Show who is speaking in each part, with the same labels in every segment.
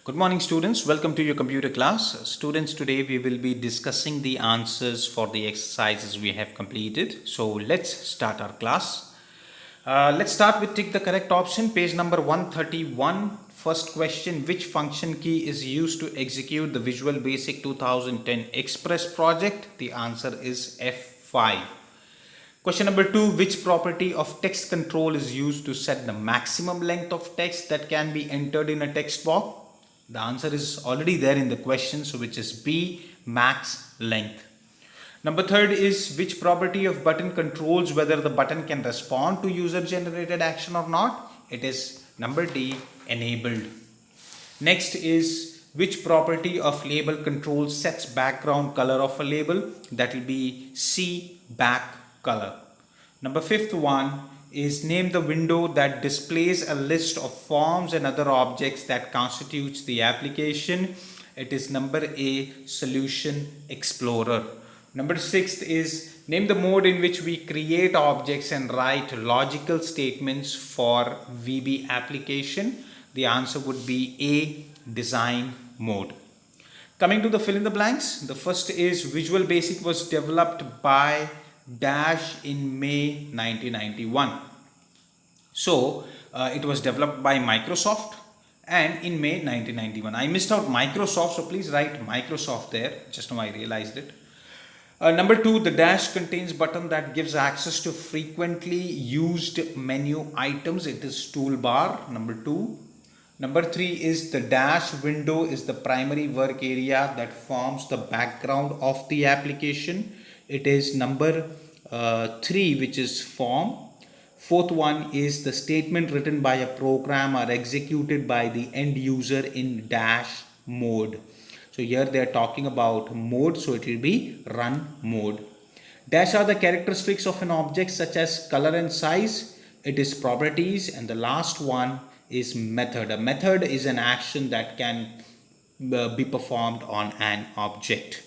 Speaker 1: Good morning, students. Welcome to your computer class. Students, today we will be discussing the answers for the exercises we have completed. So let's start our class. Let's start with tick the correct option, page number 131. First question, which function key is used to execute the Visual Basic 2010 Express project? The answer is F5. Question number 2, which property of text control is used to set the maximum length of text that can be entered in a text box? The answer is already there in the question, so which is B, max length. Number 3rd is which property of button controls whether the button can respond to user generated action or not? It is number D, enabled. Next is which property of label control sets background color of a label? That will be C, back color. Number 5th one is name the window that displays a list of forms and other objects that constitutes the application. It is number A, Solution Explorer. Number 6th is name the mode in which we create objects and write logical statements for VB application. The answer would be A, Design mode. Coming to the fill in the blanks, the first is Visual Basic was developed by Dash in May 1991. So it was developed by Microsoft and in May 1991. I missed out Microsoft, so please write Microsoft there. Just now I realized it. Number 2, the dash contains button that gives access to frequently used menu items. It is toolbar, number 2. Number 3 is the dash window is the primary work area that forms the background of the application. It is number 3, which is form. 4th one is the statement written by a program or executed by the end user in dash mode. So here they are talking about mode, so it will be run mode. Dash are the characteristics of an object such as color and size. It is properties, and the last one is method. A method is an action that can be performed on an object.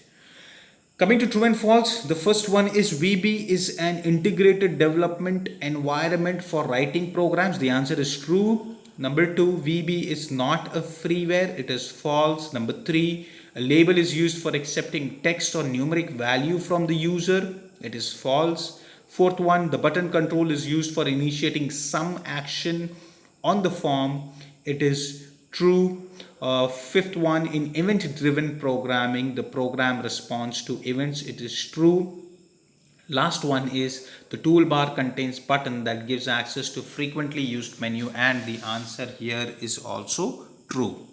Speaker 1: Coming to true and false, the first one is VB is an integrated development environment for writing programs. The answer is true. Number 2, VB is not a freeware. It is false. Number 3, a label is used for accepting text or numeric value from the user. It is false. 4th one, the button control is used for initiating some action on the form. It is true. 5th one, in event driven programming the program responds to events. It is true. Last one is the toolbar contains button that gives access to frequently used menu, and the answer here is also true.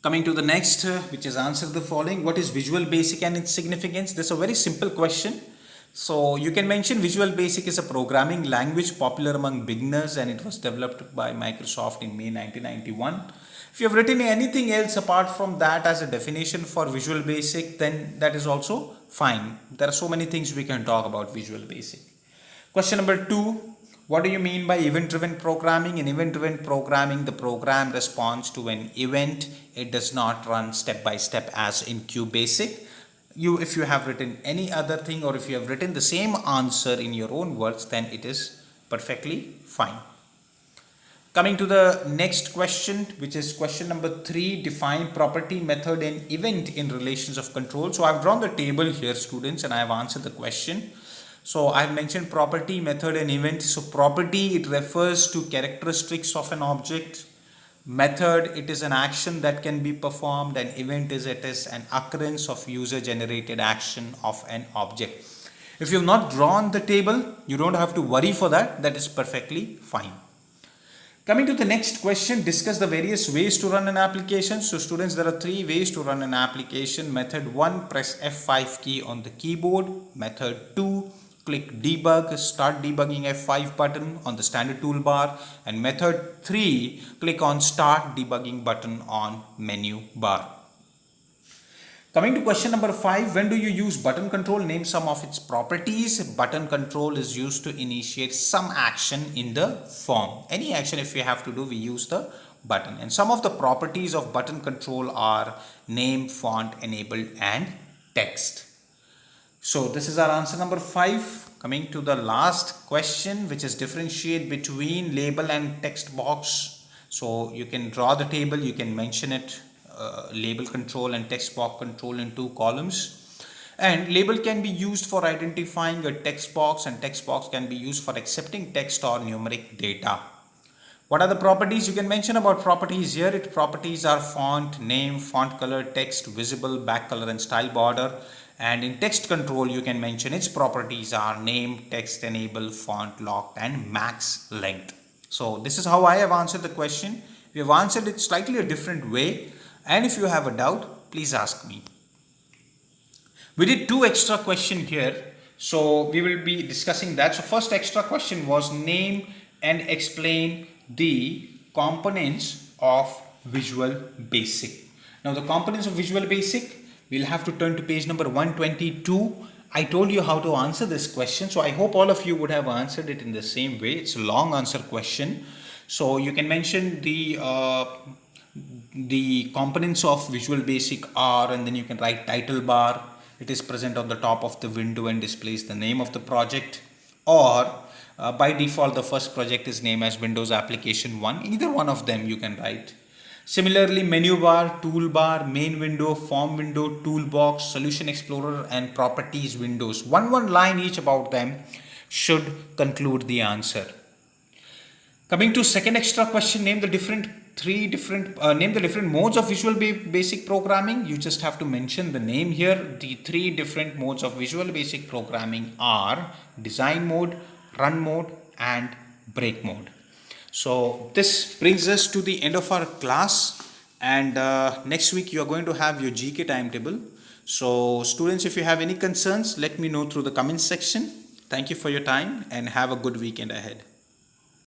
Speaker 1: Coming to the next, which is answer the following. What is Visual Basic and its significance? This is a very simple question. So you can mention Visual Basic is a programming language popular among beginners, and it was developed by Microsoft in May 1991. If you have written anything else apart from that as a definition for Visual Basic, then that is also fine. There are so many things we can talk about Visual Basic. Question number 2. What do you mean by event-driven programming? In event-driven programming, the program responds to an event. It does not run step by step as in QBasic. If you have written any other thing, or if you have written the same answer in your own words, then it is perfectly fine. Coming to the next question, which is question number 3, define property, method and event in relations of control. So I've drawn the table here, students, and I have answered the question. So I've mentioned property, method and event. So property, it refers to characteristics of an object. Method, it is an action that can be performed, and event is it is an occurrence of user generated action of an object. If you have not drawn the table, you don't have to worry for that. That is perfectly fine. Coming to the next question, discuss the various ways to run an application. So students, there are 3 ways to run an application. Method 1, press F5 key on the keyboard. Method 2, click debug, start debugging F5 button on the standard toolbar. And method 3, click on start debugging button on menu bar. Coming to question number 5, when do you use button control? Name some of its properties. Button control is used to initiate some action in the form. Any action if we have to do, we use the button. And some of the properties of button control are name, font, enabled and text. So this is our answer number 5. Coming to the last question, which is differentiate between label and text box. So you can draw the table, you can mention it, label control and text box control in 2 columns. And label can be used for identifying a text box, and text box can be used for accepting text or numeric data. What are the properties? You can mention about properties here. Its properties are font, name, font color, text, visible, back color and style border. And in text control, you can mention its properties are name, text enable, font lock and max length. So this is how I have answered the question. We have answered it slightly a different way. And if you have a doubt, please ask me. We did 2 extra questions here. So we will be discussing that. So first extra question was name and explain the components of Visual Basic. Now the components of Visual Basic, we'll have to turn to page number 122. I told you how to answer this question, so I hope all of you would have answered it in the same way. It's a long answer question. So you can mention the components of Visual Basic are, and then you can write title bar. It is present on the top of the window and displays the name of the project, or by default the first project is named as Windows Application 1. Either one of them you can write. Similarly, menu bar, toolbar, main window, form window, toolbox, solution explorer and properties windows. One line each about them should conclude the answer. Coming to second extra question, name the different modes of Visual Basic programming. You just have to mention the name here. The 3 different modes of Visual Basic programming are design mode, run mode and break mode. So this brings us to the end of our class, and next week you are going to have your GK timetable. So students, if you have any concerns, let me know through the comments section. Thank you for your time and have a good weekend ahead.